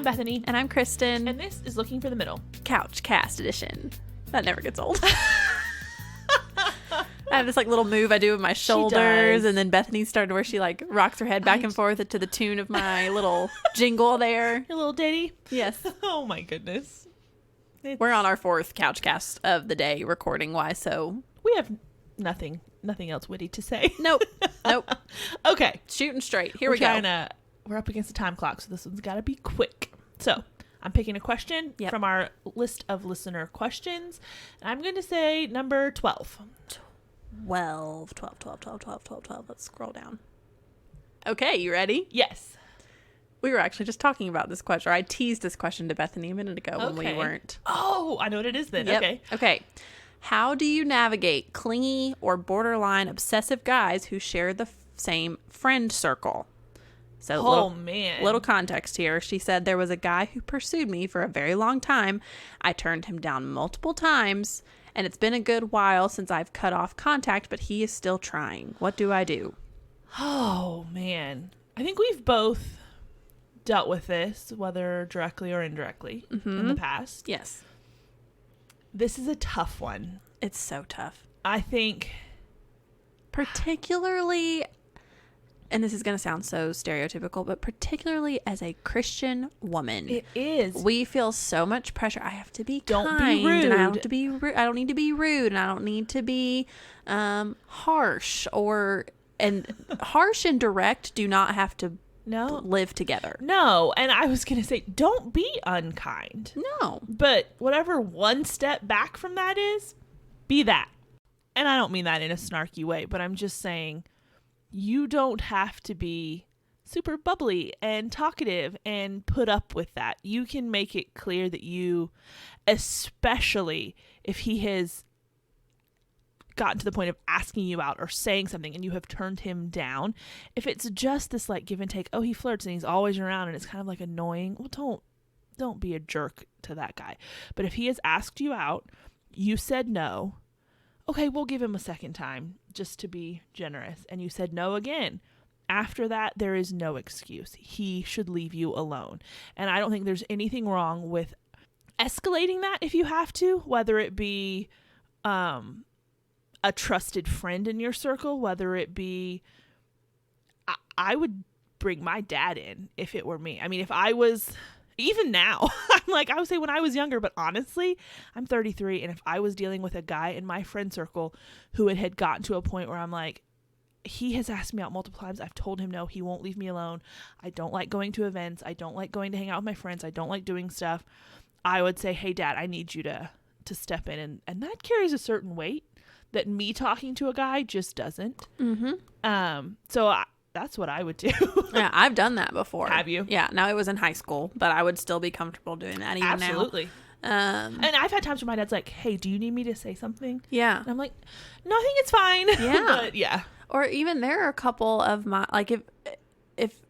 I'm Bethany. And I'm Kristen. And this is Looking for the Middle. CouchCast edition. That never gets old. I have this like little move I do with my shoulders, and then Bethany started where she like rocks her head back and forth to the tune of my little jingle there. Your little ditty? Yes. Oh my goodness. We're on our fourth CouchCast of the day recording wise, so we have nothing else witty to say. Nope. Okay. Shooting straight. Here we go. We're up against the time clock, so this one's got to be quick. So I'm picking a question from our list of listener questions. And I'm going to say number 12. 12. Let's scroll down. Okay, you ready? Yes. We were actually just talking about this question. Or I teased this question to Bethany a minute ago when we weren't. Oh, I know what it is then. Yep. Okay. How do you navigate clingy or borderline obsessive guys who share the same friend circle? So, little context here. She said there was a guy who pursued me for a very long time. I turned him down multiple times, and it's been a good while since I've cut off contact, but he is still trying. What do I do? Oh, man. I think we've both dealt with this, whether directly or indirectly, in the past. Yes. This is a tough one. It's so tough. I think particularly, and this is going to sound so stereotypical, but particularly as a Christian woman. It is. We feel so much pressure. I have to be don't kind. Be rude. And I don't have to be rude. I don't need to be rude. And I don't need to be harsh. And harsh and direct do not have to live together. No. And I was going to say, don't be unkind. No. But whatever one step back from that is, be that. And I don't mean that in a snarky way, but I'm just saying, you don't have to be super bubbly and talkative and put up with that. You can make it clear that you, especially if he has gotten to the point of asking you out or saying something and you have turned him down, if it's just this like give and take, oh, he flirts and he's always around and it's kind of like annoying, well, don't be a jerk to that guy. But if he has asked you out, you said no, okay, we'll give him a second time just to be generous. And you said no again. After that, there is no excuse. He should leave you alone. And I don't think there's anything wrong with escalating that if you have to, whether it be a trusted friend in your circle, whether it be, I would bring my dad in if it were me. I mean, if I was, even now, I'm like, I would say when I was younger, but honestly, I'm 33. And if I was dealing with a guy in my friend circle who had gotten to a point where I'm like, he has asked me out multiple times. I've told him no, he won't leave me alone. I don't like going to events. I don't like going to hang out with my friends. I don't like doing stuff. I would say, hey, Dad, I need you to step in. And that carries a certain weight that me talking to a guy just doesn't. So that's what I would do. Yeah, I've done that before. Have you? Yeah. Now it was in high school, but I would still be comfortable doing that even now. Absolutely. And I've had times where my dad's like, hey, do you need me to say something? Yeah. And I'm like, no, I think it's fine. Yeah. But yeah. Or even there are a couple of my, like if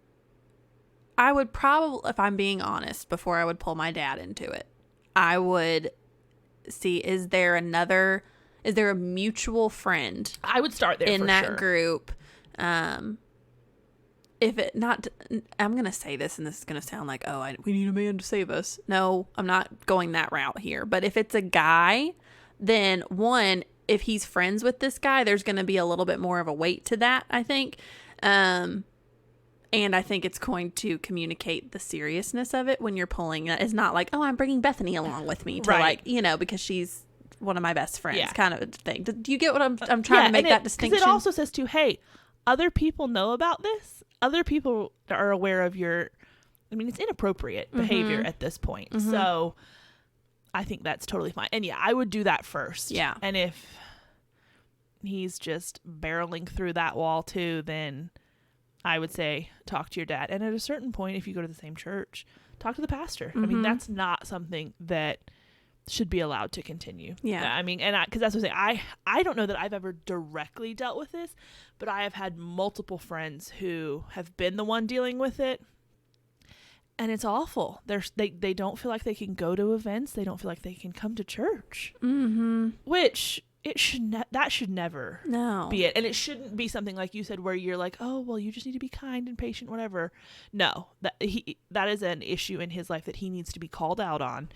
I would probably, if I'm being honest, before I would pull my dad into it, I would see, is there a mutual friend? I would start there in for that sure. group. If it not, I'm going to say this and this is going to sound like, we need a man to save us. No, I'm not going that route here. But if it's a guy, then one, if he's friends with this guy, there's going to be a little bit more of a weight to that, I think. And I think it's going to communicate the seriousness of it when you're pulling. It's not like, oh, I'm bringing Bethany along with me to like, because she's kind of my best friends kind of thing. Do you get what I'm trying to make that distinction? Because it also says too, hey, other people know about this. Other people are aware of it's inappropriate behavior at this point. So I think that's totally fine. And yeah, I would do that first. Yeah. And if he's just barreling through that wall too, then I would say talk to your dad. And at a certain point, if you go to the same church, talk to the pastor. I mean, that's not something that should be allowed to continue. Yeah. I mean, and because that's what I say. I don't know that I've ever directly dealt with this, but I have had multiple friends who have been the one dealing with it. And it's awful. They don't feel like they can go to events. They don't feel like they can come to church. Which that should never No. be it. And it shouldn't be something like you said where you're like, oh, well, you just need to be kind and patient, whatever. No, that is an issue in his life that he needs to be called out on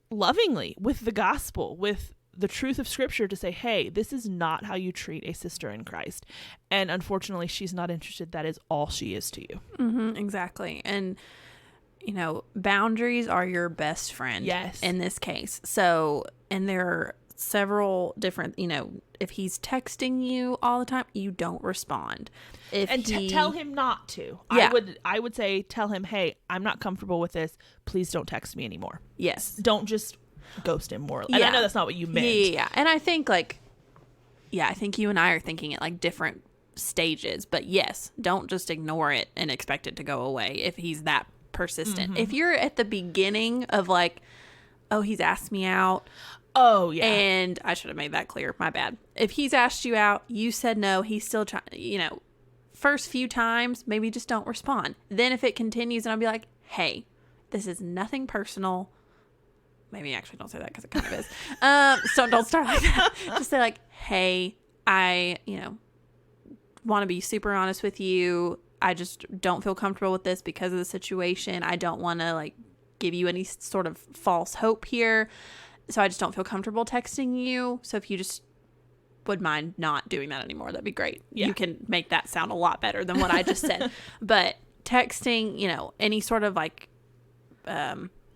lovingly, with the gospel, with the truth of scripture, to say, hey, this is not how you treat a sister in Christ. And unfortunately, she's not interested. That is all she is to you. Exactly. And boundaries are your best friend. Yes. In this case. So, and there are several different, if he's texting you all the time, you don't respond. Tell him not to. Yeah. I would say, tell him, hey, I'm not comfortable with this. Please don't text me anymore. Yes. Don't just ghost him more. And I know that's not what you meant. Yeah. And I think I think you and I are thinking at like different stages, but yes, don't just ignore it and expect it to go away if he's that persistent. If you're at the beginning of like, oh, he's asked me out. Oh, yeah. And I should have made that clear. My bad. If he's asked you out, you said no, he's still trying, first few times, maybe just don't respond. Then if it continues, and I'll be like, hey, this is nothing personal. Maybe actually don't say that because it kind of is. So don't start like that. Just say like, hey, I, want to be super honest with you. I just don't feel comfortable with this because of the situation. I don't want to like give you any sort of false hope here. So I just don't feel comfortable texting you. So if you just would mind not doing that anymore, that'd be great. Yeah. You can make that sound a lot better than what I just said. But texting, any sort of like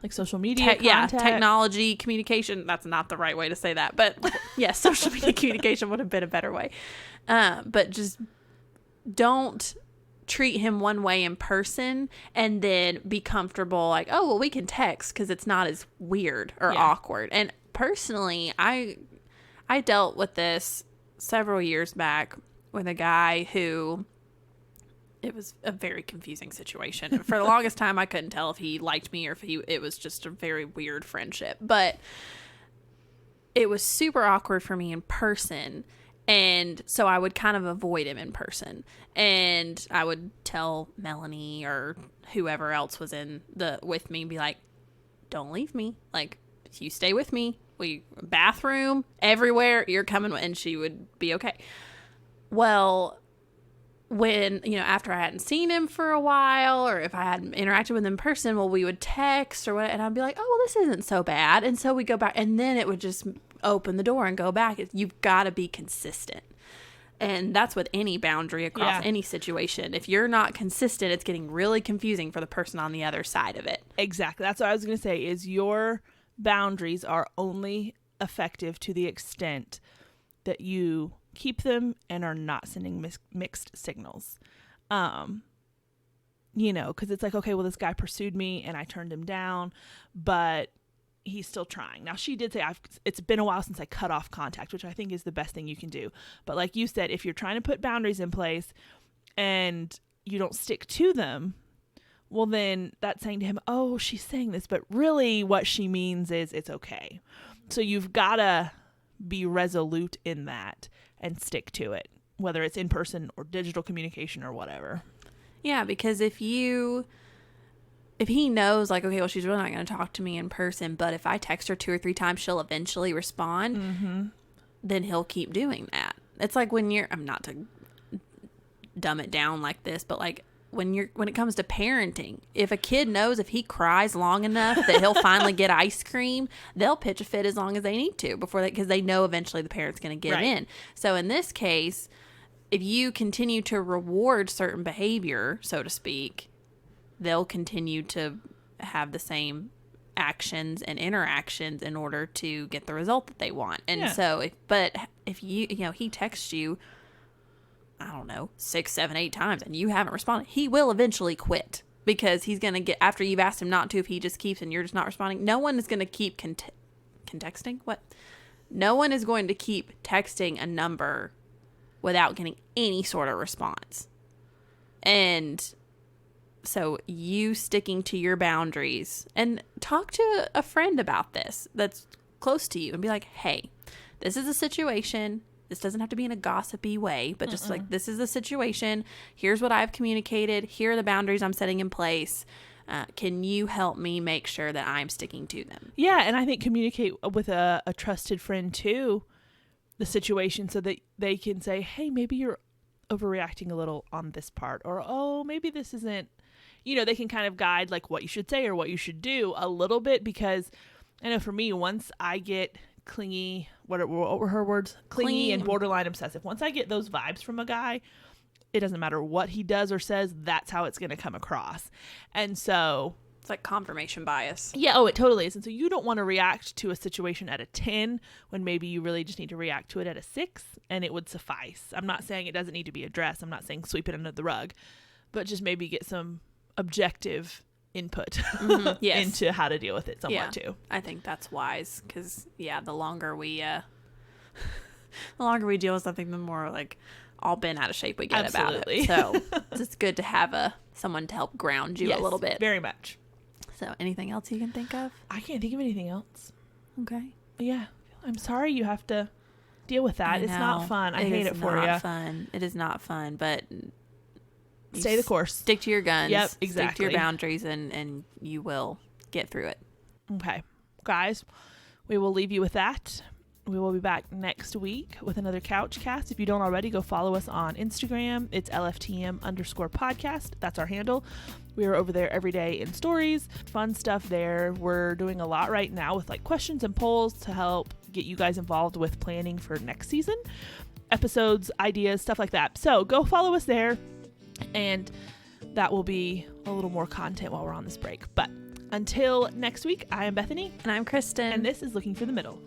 social media contact. Technology, communication. That's not the right way to say that. But yeah, social media communication would have been a better way. But just don't treat him one way in person and then be comfortable like, oh, well, we can text because it's not as weird or awkward. And personally, I dealt with this several years back with a guy who, it was a very confusing situation. For the longest time, I couldn't tell if he liked me or if it was just a very weird friendship. But it was super awkward for me in person. And so I would kind of avoid him in person. And I would tell Melanie or whoever else was with me, be like, don't leave me. Like, you stay with me. Bathroom, everywhere, you're coming. And she would be okay. Well, when, after I hadn't seen him for a while, or if I hadn't interacted with him in person, well, we would text or whatever. And I'd be like, oh, well, this isn't so bad. And so we go back, and then it would just open the door and go back. You've got to be consistent. And that's with any boundary across any situation. If you're not consistent, it's getting really confusing for the person on the other side of it. Exactly. That's what I was going to say, is your boundaries are only effective to the extent that you keep them and are not sending mixed signals. Because it's like, okay, well, this guy pursued me and I turned him down, but he's still trying. Now, she did say, it's been a while since I cut off contact, which I think is the best thing you can do. But like you said, if you're trying to put boundaries in place and you don't stick to them, well, then that's saying to him, oh, she's saying this, but really what she means is it's okay. So you've got to be resolute in that and stick to it, whether it's in person or digital communication or whatever. Yeah, because if he knows, like, okay, well, she's really not going to talk to me in person, but if I text her 2 or 3 times, she'll eventually respond, then he'll keep doing that. It's like when I'm not to dumb it down like this, but like when it comes to parenting, if a kid knows if he cries long enough that he'll finally get ice cream, they'll pitch a fit as long as they need to because they know eventually the parent's going to give in. So in this case, if you continue to reward certain behavior, so to speak, they'll continue to have the same actions and interactions in order to get the result that they want. And so, if he texts you, I don't know, 6, 7, 8 times and you haven't responded, he will eventually quit because he's going to get, after you've asked him not to, if he just keeps and you're just not responding, no one is going to keep contexting. What? No one is going to keep texting a number without getting any sort of response. And so you sticking to your boundaries, and talk to a friend about this that's close to you and be like, hey, this is a situation. This doesn't have to be in a gossipy way, but just like, this is the situation. Here's what I've communicated. Here are the boundaries I'm setting in place. Can you help me make sure that I'm sticking to them? Yeah, and I think communicate with a trusted friend too, the situation so that they can say, hey, maybe you're overreacting a little on this part, or, oh, maybe this isn't, they can kind of guide like what you should say or what you should do a little bit, because I know for me, once I get clingy, what were her words? Clingy and borderline obsessive. Once I get those vibes from a guy, it doesn't matter what he does or says, that's how it's going to come across. And so it's like confirmation bias. Yeah, oh, it totally is. And so you don't want to react to a situation at a 10 when maybe you really just need to react to it at a 6, and it would suffice. I'm not saying it doesn't need to be addressed. I'm not saying sweep it under the rug, but just maybe get some objective input Yes. into how to deal with it somewhat too. I think that's wise, because the longer we deal with something, the more like all bent out of shape we get Absolutely. about it. So it's good to have someone to help ground you a little bit. Very much. So anything else you can think of? I can't think of anything else. Okay. Yeah. I'm sorry you have to deal with that. It's not fun. I hate it for you. It is not fun, but stay the course. Stick to your guns. Yep, exactly. Stick to your boundaries, and you will get through it. Okay. Guys, we will leave you with that. We will be back next week with another CouchCast. If you don't already, go follow us on Instagram. It's LFTM_podcast. That's our handle. We are over there every day in stories. Fun stuff there. We're doing a lot right now with like questions and polls to help get you guys involved with planning for next season. Episodes, ideas, stuff like that. So go follow us there, and that will be a little more content while we're on this break. But until next week, I am Bethany. And I'm Kristen. And this is Looking for the Middle.